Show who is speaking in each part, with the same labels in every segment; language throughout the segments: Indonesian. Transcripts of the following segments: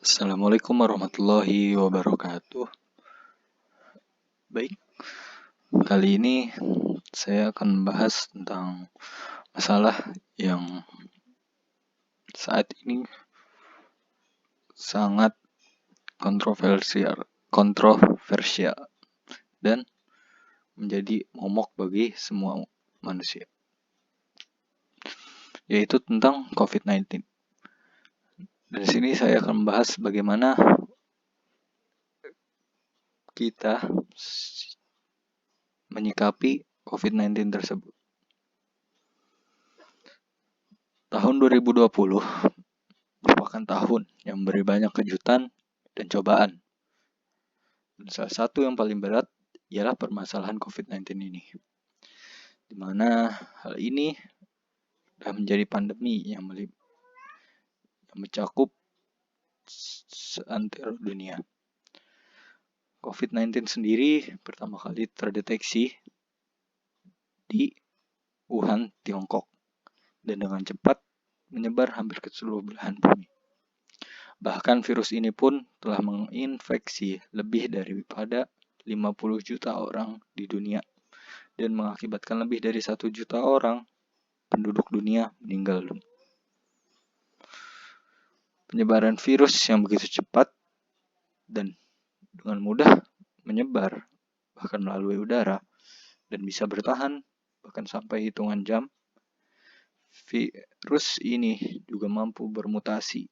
Speaker 1: Assalamualaikum warahmatullahi wabarakatuh. Baik, kali ini saya akan membahas tentang masalah yang saat ini sangat kontroversial dan menjadi momok bagi semua manusia, yaitu tentang COVID-19. Dan di sini saya akan membahas bagaimana kita menyikapi COVID-19 tersebut. Tahun 2020 merupakan tahun yang memberi banyak kejutan dan cobaan. Dan salah satu yang paling berat ialah permasalahan COVID-19 ini, di mana hal ini sudah menjadi pandemi yang mencakup seantero dunia. COVID-19 sendiri pertama kali terdeteksi di Wuhan, Tiongkok, dan dengan cepat menyebar hampir ke seluruh belahan bumi. Bahkan virus ini pun telah menginfeksi lebih daripada 50 juta orang di dunia dan mengakibatkan lebih dari 1 juta orang penduduk dunia meninggal. Penyebaran virus yang begitu cepat dan dengan mudah menyebar bahkan melalui udara dan bisa bertahan bahkan sampai hitungan jam. Virus ini juga mampu bermutasi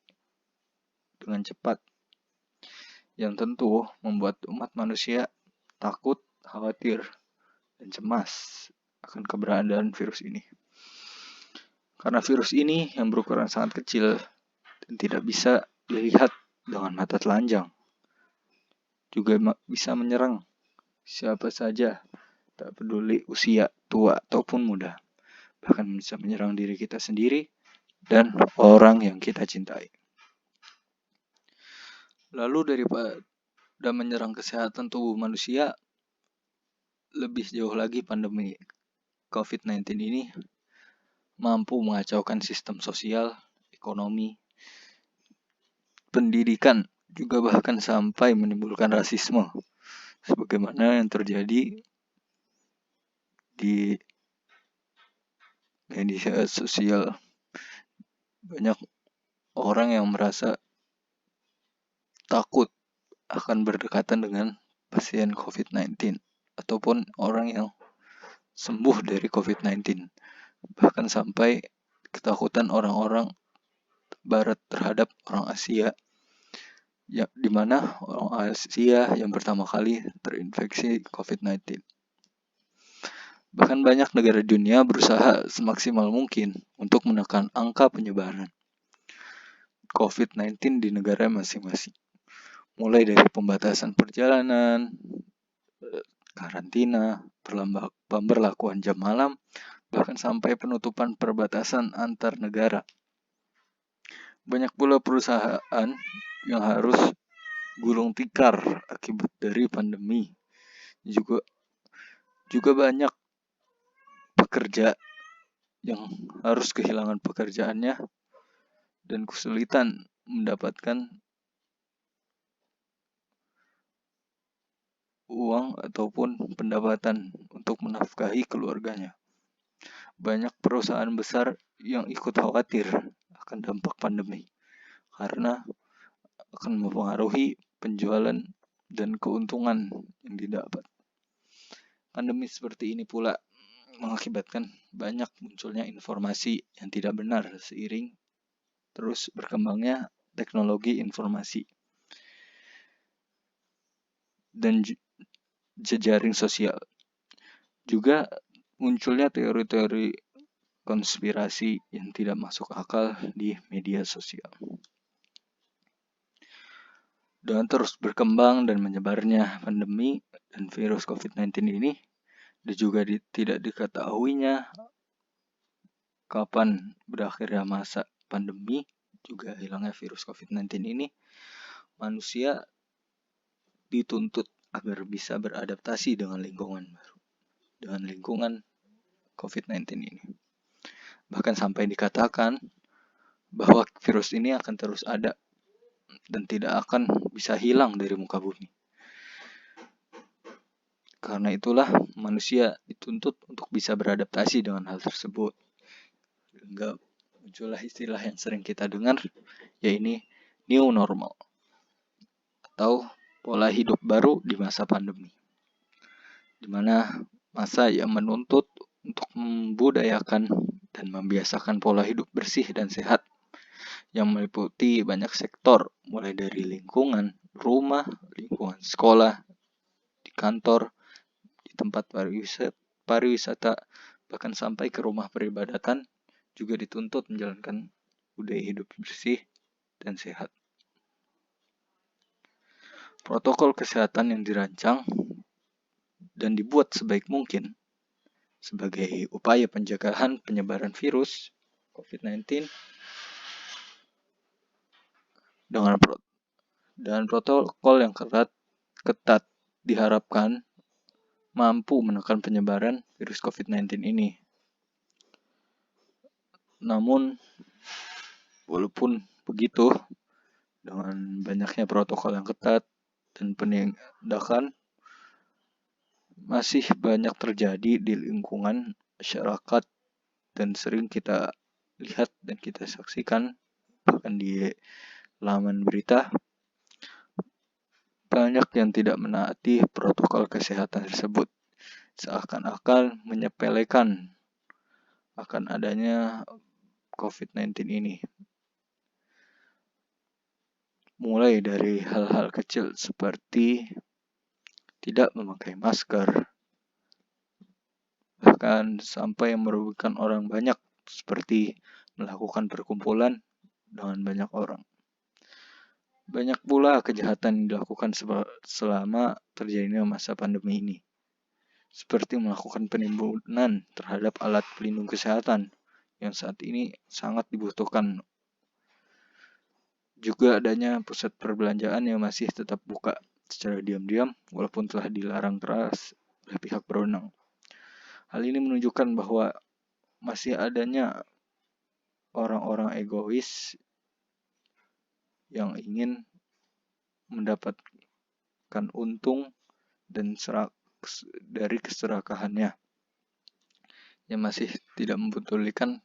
Speaker 1: dengan cepat yang tentu membuat umat manusia takut, khawatir, dan cemas akan keberadaan virus ini. Karena virus ini yang berukuran sangat kecil dan tidak bisa dilihat dengan mata telanjang, juga bisa menyerang siapa saja, tak peduli usia, tua ataupun muda. Bahkan bisa menyerang diri kita sendiri dan orang yang kita cintai. Lalu daripada menyerang kesehatan tubuh manusia, lebih jauh lagi pandemi COVID-19 ini mampu mengacaukan sistem sosial, ekonomi, pendidikan, juga bahkan sampai menimbulkan rasisme, sebagaimana yang terjadi di media sosial. Banyak orang yang merasa takut akan berdekatan dengan pasien COVID-19 ataupun orang yang sembuh dari COVID-19. Bahkan sampai ketakutan orang-orang Barat terhadap orang Asia, ya, di mana orang Asia yang pertama kali terinfeksi COVID-19. Bahkan banyak negara dunia berusaha semaksimal mungkin untuk menekan angka penyebaran COVID-19 di negara masing-masing. Mulai dari pembatasan perjalanan, karantina, pemberlakuan jam malam, bahkan sampai penutupan perbatasan antar negara. Banyak pula perusahaan yang harus gulung tikar akibat dari pandemi. Juga banyak pekerja yang harus kehilangan pekerjaannya dan kesulitan mendapatkan uang ataupun pendapatan untuk menafkahi keluarganya. Banyak perusahaan besar yang ikut khawatir akan dampak pandemi karena akan mempengaruhi penjualan dan keuntungan yang didapat. Pandemi seperti ini pula mengakibatkan banyak munculnya informasi yang tidak benar seiring terus berkembangnya teknologi informasi dan jejaring sosial. Juga munculnya teori-teori konspirasi yang tidak masuk akal di media sosial. Dengan terus berkembang dan menyebarnya pandemi dan virus COVID-19 ini, dan juga tidak diketahuinya kapan berakhirnya masa pandemi, juga hilangnya virus COVID-19 ini, manusia dituntut agar bisa beradaptasi dengan lingkungan baru, dengan lingkungan COVID-19 ini. Bahkan sampai dikatakan bahwa virus ini akan terus ada dan tidak akan bisa hilang dari muka bumi. Karena itulah manusia dituntut untuk bisa beradaptasi dengan hal tersebut. Hingga muncullah istilah yang sering kita dengar, yaitu new normal atau pola hidup baru di masa pandemi. Di mana masa yang menuntut untuk membudayakan dan membiasakan pola hidup bersih dan sehat yang meliputi banyak sektor, mulai dari lingkungan rumah, lingkungan sekolah, di kantor, di tempat pariwisata, bahkan sampai ke rumah peribadatan juga dituntut menjalankan budaya hidup bersih dan sehat. Protokol kesehatan yang dirancang dan dibuat sebaik mungkin sebagai upaya pencegahan penyebaran virus COVID-19 dengan protokol yang ketat diharapkan mampu menekan penyebaran virus COVID-19 ini. Namun, walaupun begitu, dengan banyaknya protokol yang ketat dan penindakan, masih banyak terjadi di lingkungan masyarakat dan sering kita lihat dan kita saksikan, bahkan di laman berita, banyak yang tidak menaati protokol kesehatan tersebut, seakan-akan menyepelekan akan adanya COVID-19 ini. Mulai dari hal-hal kecil seperti tidak memakai masker, bahkan sampai merugikan orang banyak seperti melakukan perkumpulan dengan banyak orang. Banyak pula kejahatan yang dilakukan selama terjadinya masa pandemi ini, seperti melakukan penimbunan terhadap alat pelindung kesehatan yang saat ini sangat dibutuhkan. Juga adanya pusat perbelanjaan yang masih tetap buka secara diam-diam walaupun telah dilarang keras oleh pihak berwenang. Hal ini menunjukkan bahwa masih adanya orang-orang egois yang ingin mendapatkan untung dan dari keserakahannya, yang masih tidak mempedulikan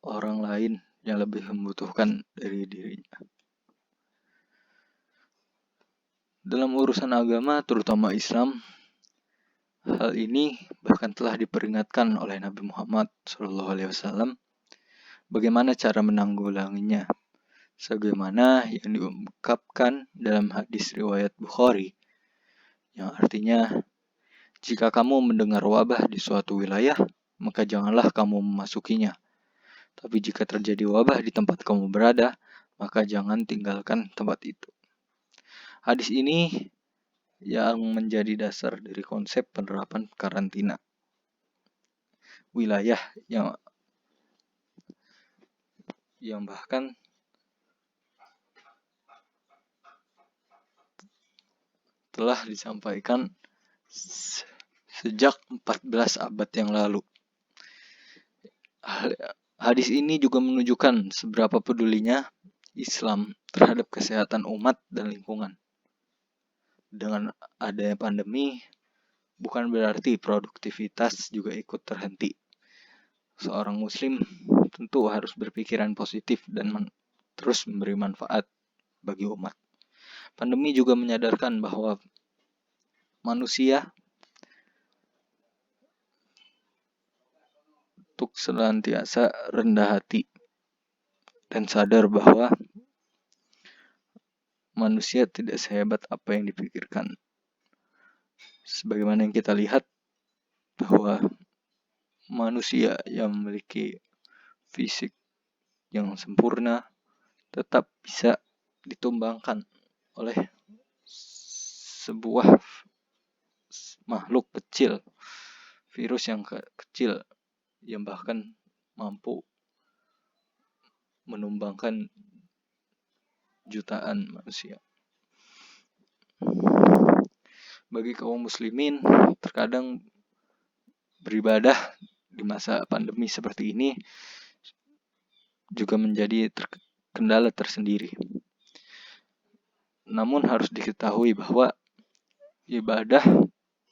Speaker 1: orang lain yang lebih membutuhkan dari dirinya. Dalam urusan agama, terutama Islam, hal ini bahkan telah diperingatkan oleh Nabi Muhammad SAW bagaimana cara menanggulanginya. Sebagaimana yang diungkapkan dalam hadis riwayat Bukhari, yang artinya, jika kamu mendengar wabah di suatu wilayah, maka janganlah kamu memasukinya. Tapi jika terjadi wabah di tempat kamu berada, maka jangan tinggalkan tempat itu. Hadis ini yang menjadi dasar dari konsep penerapan karantina wilayah yang bahkan telah disampaikan sejak 14 abad yang lalu. Hadis ini juga menunjukkan seberapa pedulinya Islam terhadap kesehatan umat dan lingkungan. Dengan adanya pandemi, bukan berarti produktivitas juga ikut terhenti. Seorang muslim tentu harus berpikiran positif dan terus memberi manfaat bagi umat. Pandemi juga menyadarkan bahwa manusia untuk senantiasa rendah hati dan sadar bahwa manusia tidak sehebat apa yang dipikirkan. Sebagaimana yang kita lihat bahwa manusia yang memiliki fisik yang sempurna tetap bisa ditumbangkan oleh sebuah makhluk kecil, virus yang kecil yang bahkan mampu menumbangkan jutaan manusia. Bagi kaum muslimin, terkadang beribadah di masa pandemi seperti ini juga menjadi kendala tersendiri. Namun harus diketahui bahwa ibadah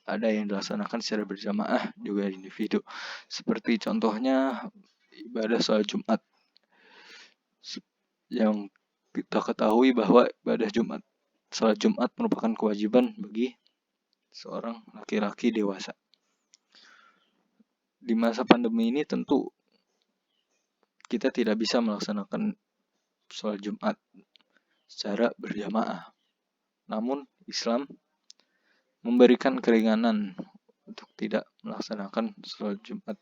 Speaker 1: ada yang dilaksanakan secara berjamaah juga individu. Seperti contohnya ibadah sholat Jumat. Yang kita ketahui bahwa ibadah sholat Jumat merupakan kewajiban bagi seorang laki-laki dewasa. Di masa pandemi ini tentu kita tidak bisa melaksanakan sholat Jumat secara berjamaah. Namun Islam memberikan keringanan untuk tidak melaksanakan sholat Jumat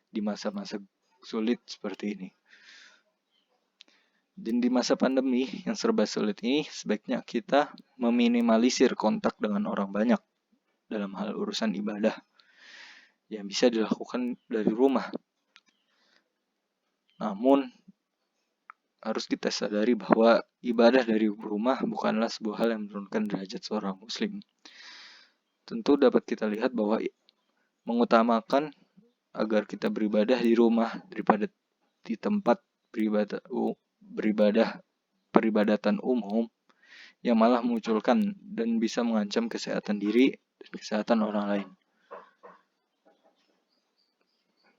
Speaker 1: di masa-masa sulit seperti ini. Dan di masa pandemi yang serba sulit ini, sebaiknya kita meminimalisir kontak dengan orang banyak dalam hal urusan ibadah yang bisa dilakukan dari rumah. Namun harus kita sadari bahwa ibadah dari rumah bukanlah sebuah hal yang menurunkan derajat seorang muslim. Tentu dapat kita lihat bahwa mengutamakan agar kita beribadah di rumah daripada di tempat peribadatan umum yang malah memunculkan dan bisa mengancam kesehatan diri dan kesehatan orang lain.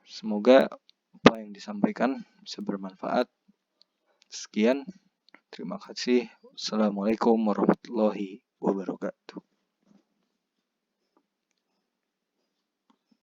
Speaker 1: Semoga apa yang disampaikan bisa bermanfaat. Sekian, terima kasih. Assalamualaikum warahmatullahi wabarakatuh.